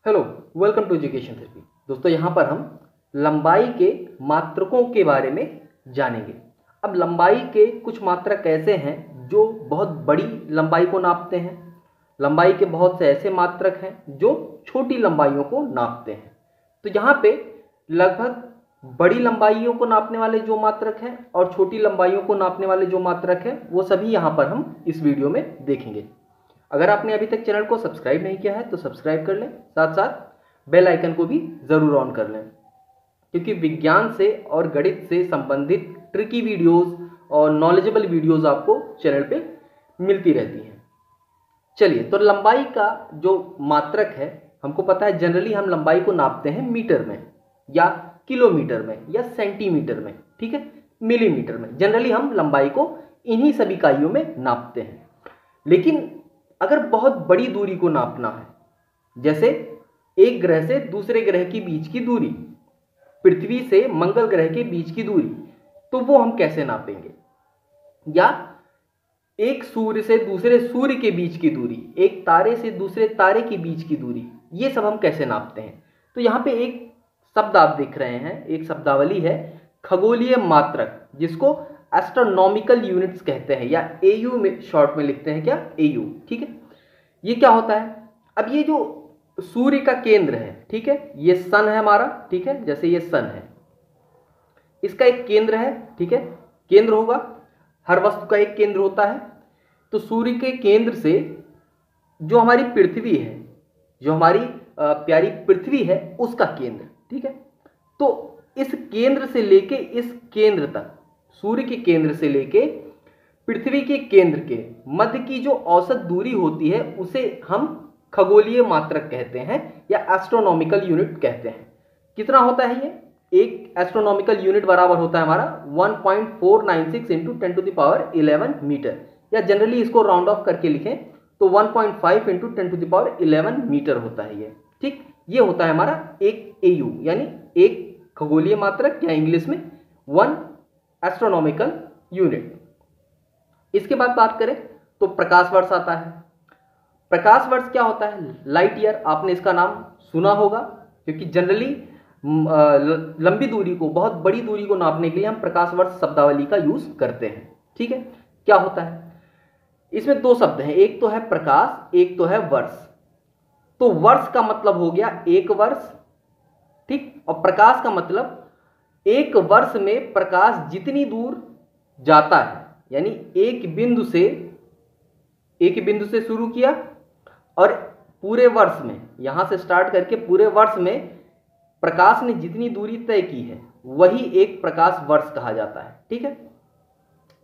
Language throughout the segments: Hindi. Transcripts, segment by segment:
Hello, welcome to education therapy. दोस्तों, यहाँ पर हम लंबाई के मात्रकों के बारे में जानेंगे। अब लंबाई के कुछ मात्रक ऐसे हैं जो बहुत बड़ी लंबाई को नापते हैं। लंबाई के बहुत से ऐसे मात्रक हैं जो छोटी लंबाइयों को नापते हैं। तो यहाँ पे लगभग बड़ी लंबाइयों को नापने वाले जो मात्रक हैं और छोटी लंबाइयों को नापने वाले जो मात्रक हैं वो सभी यहाँ पर हम इस वीडियो में देखेंगे। अगर आपने अभी तक चैनल को सब्सक्राइब नहीं किया है तो सब्सक्राइब कर लें, साथ साथ बेल आइकन को भी ज़रूर ऑन कर लें, क्योंकि विज्ञान से और गणित से संबंधित ट्रिकी वीडियोस और नॉलेजेबल वीडियोस आपको चैनल पे मिलती रहती हैं। चलिए, तो लंबाई का जो मात्रक है, हमको पता है जनरली हम लंबाई को नापते हैं मीटर में या किलोमीटर में या सेंटीमीटर में, ठीक है, मिलीमीटर में। जनरली हम लंबाई को इन्हीं सभी इकाइयों में नापते हैं। लेकिन अगर बहुत बड़ी दूरी को नापना है, जैसे एक ग्रह से दूसरे ग्रह के बीच की दूरी, पृथ्वी से मंगल ग्रह के बीच की दूरी, तो वो हम कैसे नापेंगे? या एक सूर्य से दूसरे सूर्य के बीच की दूरी, एक तारे से दूसरे तारे के बीच की दूरी, ये सब हम कैसे नापते हैं? तो यहाँ पे एक शब्द आप देख रहे हैं, एक शब्दावली है खगोलीय मात्रक, जिसको एस्ट्रोनॉमिकल यूनिट्स कहते हैं या एयू में शॉर्ट में लिखते हैं। क्या? एयू, ठीक है। ये क्या होता है? अब ये जो सूर्य का केंद्र है, ठीक है, ये सन है हमारा, ठीक है, जैसे ये सन है, इसका एक केंद्र है, ठीक है, केंद्र होगा, हर वस्तु का एक केंद्र होता है। तो सूर्य के केंद्र से जो हमारी पृथ्वी है, जो हमारी प्यारी पृथ्वी है, उसका केंद्र, ठीक है। तो इस केंद्र से लेके इस केंद्र तक, सूर्य के केंद्र से लेके पृथ्वी के केंद्र के मध्य की जो औसत दूरी होती है उसे हम खगोलीय मात्रक कहते हैं या एस्ट्रोनॉमिकल यूनिट कहते हैं। कितना होता है ये? एक एस्ट्रोनॉमिकल यूनिट बराबर होता है हमारा 1.496 इंटू 10⁻11 मीटर, या जनरली इसको राउंड ऑफ करके लिखें तो 1.5 इंटू 10⁻11 मीटर होता है ये, ठीक। ये होता है हमारा एक एयू, यानी एक खगोलीय मात्रक, या इंग्लिश में 1 एस्ट्रोनॉमिकल यूनिट। इसके बाद बात करें तो प्रकाश वर्ष आता है। प्रकाश वर्ष क्या होता है? लाइट ईयर, आपने इसका नाम सुना होगा, क्योंकि जनरली लंबी दूरी को, बहुत बड़ी दूरी को नापने के लिए हम प्रकाश वर्ष शब्दावली का यूज करते हैं, ठीक है। क्या होता है? इसमें दो शब्द हैं, एक तो है प्रकाश, एक तो है वर्ष। तो वर्ष का मतलब हो गया एक वर्ष, ठीक, और प्रकाश का मतलब एक वर्ष में प्रकाश जितनी दूर जाता है, यानी एक बिंदु से शुरू किया और पूरे वर्ष में, यहां से स्टार्ट करके पूरे वर्ष में प्रकाश ने जितनी दूरी तय की है वही एक प्रकाश वर्ष कहा जाता है, ठीक है।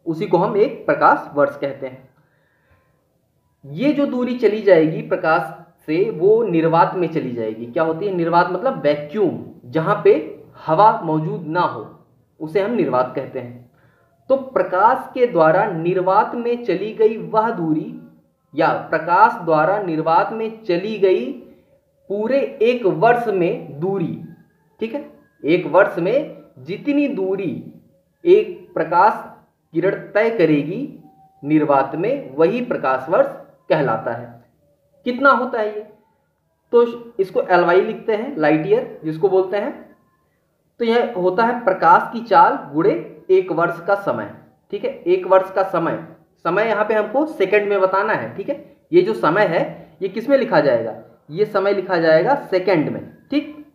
उसी को हम एक प्रकाश वर्ष कहते हैं। ये जो दूरी चली जाएगी प्रकाश से, वो निर्वात में चली जाएगी। क्या होती है निर्वात? मतलब वैक्यूम, जहां पे हवा मौजूद ना हो उसे हम निर्वात कहते हैं। तो प्रकाश के द्वारा निर्वात में चली गई वह दूरी, या प्रकाश द्वारा निर्वात में चली गई पूरे एक वर्ष में दूरी, ठीक है, एक वर्ष में जितनी दूरी एक प्रकाश किरण तय करेगी निर्वात में, वही प्रकाश वर्ष कहलाता है। कितना होता है ये? तो इसको LY लिखते हैं, लाइट ईयर जिसको बोलते हैं। तो यह होता है प्रकाश की चाल गुणे एक वर्ष का समय, ठीक है। एक वर्ष का समय, समय यहाँ पे हमको सेकंड में बताना है, ठीक है। ये जो समय है ये किस में लिखा जाएगा? ये समय लिखा जाएगा सेकंड में, ठीक।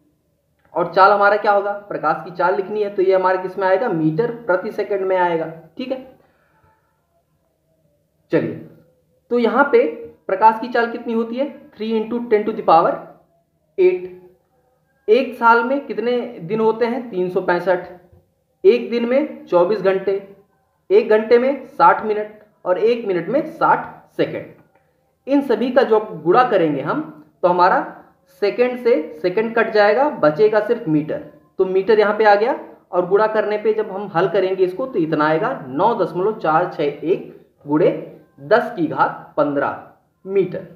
और चाल हमारा क्या होगा? प्रकाश की चाल लिखनी है तो ये हमारे किस में आएगा? मीटर प्रति सेकंड में आएगा, ठीक है। चलिए, तो यहाँ पे प्रकाश की चाल कितनी होती है? 3 इंटू 10⁸। एक साल में कितने दिन होते हैं? 365। एक दिन में 24 घंटे, एक घंटे में 60 मिनट और एक मिनट में 60 सेकंड। इन सभी का जो गुणा करेंगे हम, तो हमारा सेकंड से सेकंड कट जाएगा, बचेगा सिर्फ मीटर। तो मीटर यहाँ पे आ गया, और गुणा करने पे जब हम हल करेंगे इसको तो इतना आएगा 9.461 गुणे 10⁻15 मीटर।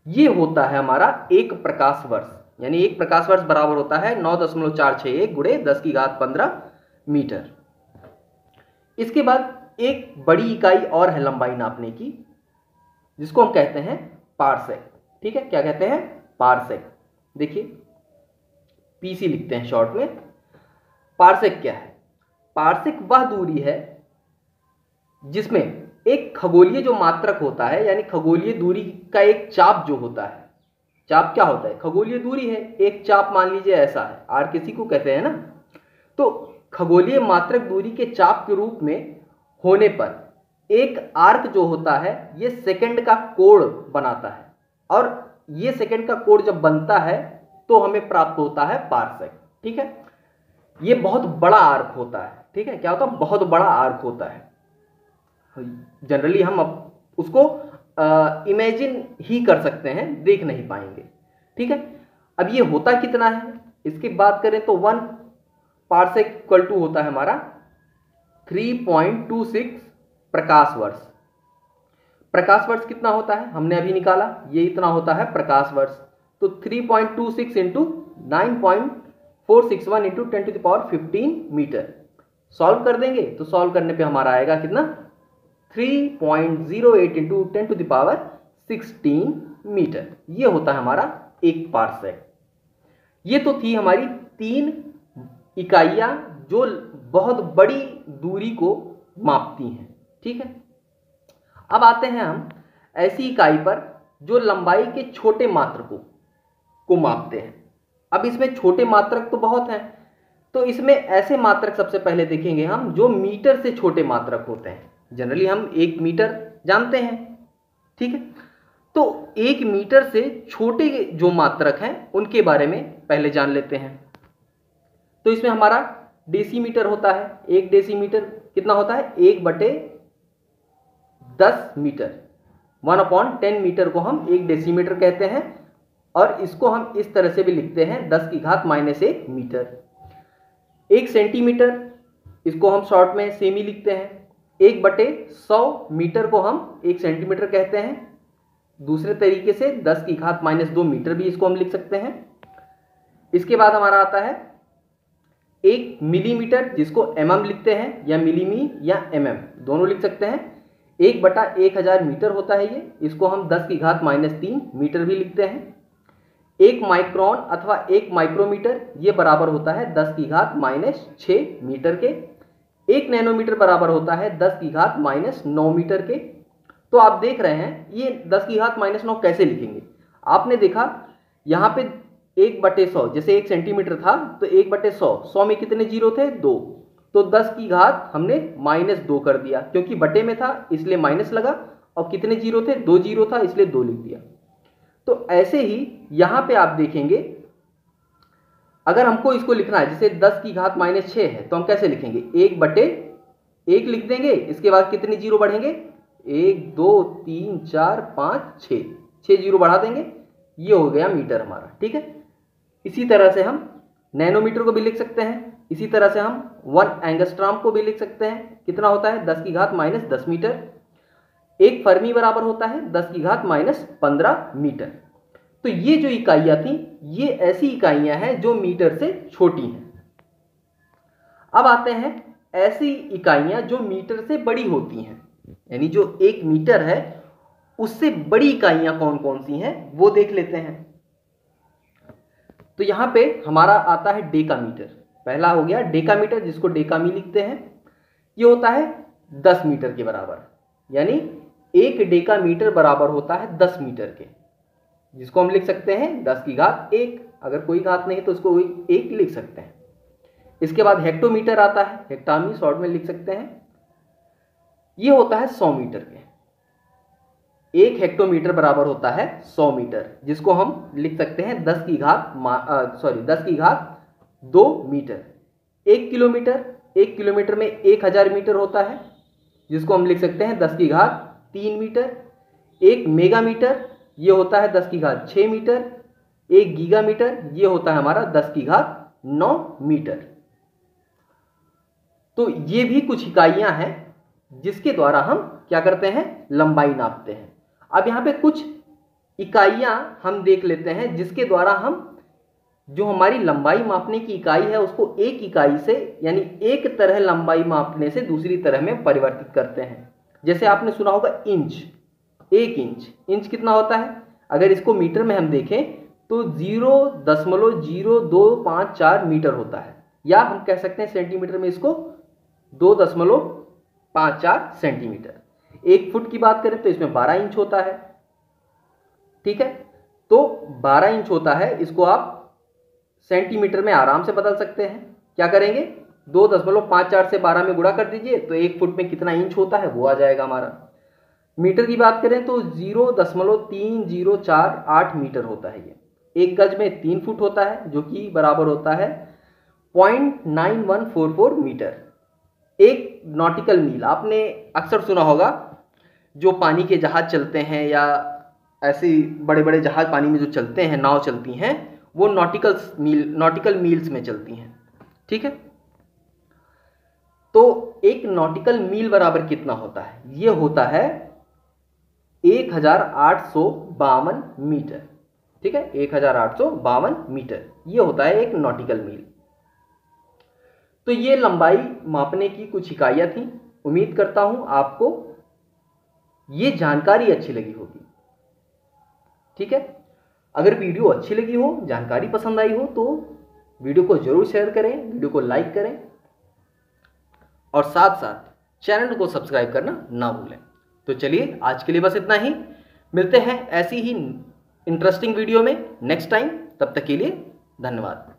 ये होता है हमारा एक प्रकाश वर्ष, यानी एक प्रकाश वर्ष बराबर होता है 9.461 गुणे 10⁻15 मीटर। इसके बाद एक बड़ी इकाई और है लंबाई नापने की, जिसको हम कहते हैं पारसेक, ठीक है। क्या कहते हैं? पारसेक। देखिए पीसी लिखते हैं शॉर्ट में। पार्सेक क्या है? पार्सेक वह दूरी है जिसमें एक खगोलीय जो मात्रक होता है, यानी खगोलीय दूरी का एक चाप जो होता है, चाप क्या होता है? खगोलीय दूरी है। एक चाप मान लीजिए ऐसा है, आर किसी को कहते हैं ना, तो खगोलीय मात्रक दूरी के चाप के रूप में होने पर एक आर्क जो होता है ये सेकंड का कोण बनाता है, और ये सेकंड का कोण जब बनता है तो हमें प्राप्त होता है पार्सेक। ठीक है, ये बहुत बड़ा आर्क होता है। ठीक है, क्या होता है? बहुत बड़ा आर्क होता है। जनरली हम उसको इमेजिन ही कर सकते हैं, देख नहीं पाएंगे। ठीक है, अब ये होता कितना है इसकी बात करें तो 1 पार्सेक इक्वल टू होता है हमारा 3.26 प्रकाश वर्ष। प्रकाश वर्ष कितना होता है हमने अभी निकाला, ये इतना होता है प्रकाश वर्ष। तो 3.26 इंटू 9.461 इंटू 10⁻15 मीटर। सॉल्व कर देंगे तो सॉल्व करने पे हमारा आएगा कितना? 3.08 इंटू 10⁻16 मीटर। ये होता है हमारा एक पार्सेक। ये तो थी हमारी 3 इकाइयां जो बहुत बड़ी दूरी को मापती हैं। ठीक है, अब आते हैं हम ऐसी इकाई पर जो लंबाई के छोटे मात्रकों को मापते हैं। अब इसमें छोटे मात्रक तो बहुत हैं, तो इसमें ऐसे मात्रक सबसे पहले देखेंगे हम जो मीटर से छोटे मात्रक होते हैं। जनरली हम 1 मीटर जानते हैं। ठीक है, तो 1 मीटर से छोटे जो मात्रक हैं उनके बारे में पहले जान लेते हैं। तो इसमें हमारा डेसीमीटर होता है। 1 डेसीमीटर कितना होता है? 1/10 मीटर। 1/10 मीटर को हम 1 डेसीमीटर कहते हैं, और इसको हम इस तरह से भी लिखते हैं 10⁻⁻1 मीटर। 1 सेंटीमीटर, इसको हम शॉर्ट में सेमी लिखते हैं। 1/100 मीटर को हम 1 सेंटीमीटर कहते हैं। दूसरे तरीके से 10⁻2 मीटर भी इसको हम लिख सकते हैं। इसके बाद हमारा आता है 1 मिलीमीटर, जिसको mm लिखते हैं, या मिलीमी या mm दोनों लिख सकते हैं। 1/1000 मीटर होता है ये, इसको हम 10⁻3 मीटर भी लिखते हैं। 1 माइक्रोन अथवा 1 माइक्रोमीटर ये बराबर होता है 10⁻6 मीटर के। 1 नैनोमीटर बराबर होता है 10⁻9 मीटर के। तो आप देख रहे हैं ये 10⁻9 कैसे लिखेंगे? आपने देखा यहाँ पे 1/100, जैसे 1 सेंटीमीटर था तो 1/100, 100 में कितने जीरो थे? 2। तो 10 की घात हमने -2 कर दिया, क्योंकि बटे में था इसलिए माइनस लगा, और कितने जीरो थे? 2 जीरो था इसलिए 2 लिख दिया। तो ऐसे ही यहाँ पे आप देखेंगे, अगर हमको इसको लिखना है, जैसे 10⁻6 है तो हम कैसे लिखेंगे? 1/1 लिख देंगे। इसके बाद कितने जीरो बढ़ेंगे? 1 2 3 4 5 6, 6 जीरो बढ़ा देंगे। ये हो गया मीटर हमारा। ठीक है, इसी तरह से हम नैनोमीटर को भी लिख सकते हैं। इसी तरह से हम 1 एंगस्ट्रॉम को भी लिख सकते हैं। कितना होता है? 10⁻10 मीटर। 1 फर्मी बराबर होता है 10⁻15 मीटर। तो ये जो इकाइयां थी ये ऐसी इकाइयां हैं जो मीटर से छोटी हैं। अब आते हैं ऐसी इकाइयां जो मीटर से बड़ी होती हैं, यानी जो 1 मीटर है उससे बड़ी इकाइयां कौन कौन सी हैं वो देख लेते हैं। तो यहां पे हमारा आता है डेकामीटर। पहला हो गया डेकामीटर, जिसको डेकामी लिखते हैं। ये होता है 10 मीटर के बराबर, यानी 1 डेकामीटर बराबर होता है 10 मीटर के, जिसको हम लिख सकते हैं 10⁻1। अगर कोई घात नहीं तो उसको 1 लिख सकते हैं। इसके बाद हेक्टोमीटर आता है, हेक्टामी शॉर्ट में लिख सकते हैं। ये होता है 100 मीटर के। 1 हेक्टोमीटर बराबर होता है 100 मीटर, जिसको हम लिख सकते हैं 10⁻2 मीटर। 1 किलोमीटर, 1 किलोमीटर में 1000 मीटर होता है, जिसको हम लिख सकते हैं 10⁻3 मीटर। 1 मेगामीटर ये होता है 10⁻6 मीटर। 1 गीगामीटर ये होता है हमारा 10⁻9 मीटर। तो ये भी कुछ इकाइयां हैं जिसके द्वारा हम क्या करते हैं? लंबाई नापते हैं। अब यहाँ पे कुछ इकाइयां हम देख लेते हैं जिसके द्वारा हम जो हमारी लंबाई मापने की इकाई है उसको एक इकाई से, यानी एक तरह लंबाई मापने से दूसरी तरह में परिवर्तित करते हैं। जैसे आपने सुना होगा इंच। 1 इंच, इंच कितना होता है? अगर इसको मीटर में हम देखें तो 0.0254 मीटर होता है, या हम कह सकते हैं सेंटीमीटर में इसको 2.54 सेंटीमीटर। 1 फुट की बात करें तो इसमें 12 इंच होता है। ठीक है, तो 12 इंच होता है, इसको आप सेंटीमीटर में आराम से बदल सकते हैं। क्या करेंगे, 2.54 से 12 में गुणा कर दीजिए तो 1 फुट में कितना इंच होता है वो आ जाएगा हमारा। मीटर की बात करें तो 0.3048 मीटर होता है ये। 1 गज में 3 फुट होता है, जो कि बराबर होता है 0.9144 मीटर। एक नॉटिकल मील आपने अक्सर सुना होगा, जो पानी के जहाज चलते हैं या ऐसे बड़े बड़े जहाज पानी में जो चलते हैं, नाव चलती हैं, वो नॉटिकल मील्स में चलती हैं। ठीक है, तो एक नॉटिकल मील बराबर कितना होता है, ये होता है 1852 मीटर। ठीक है, 1852 मीटर ये होता है एक नॉटिकल मील। तो ये लंबाई मापने की कुछ इकाइयां थी। उम्मीद करता हूं आपको ये जानकारी अच्छी लगी होगी। ठीक है, अगर वीडियो अच्छी लगी हो, जानकारी पसंद आई हो, तो वीडियो को जरूर शेयर करें, वीडियो को लाइक करें और साथ साथ चैनल को सब्सक्राइब करना ना भूलें। तो चलिए आज के लिए बस इतना ही, मिलते हैं ऐसी ही इंटरेस्टिंग वीडियो में नेक्स्ट टाइम। तब तक के लिए धन्यवाद।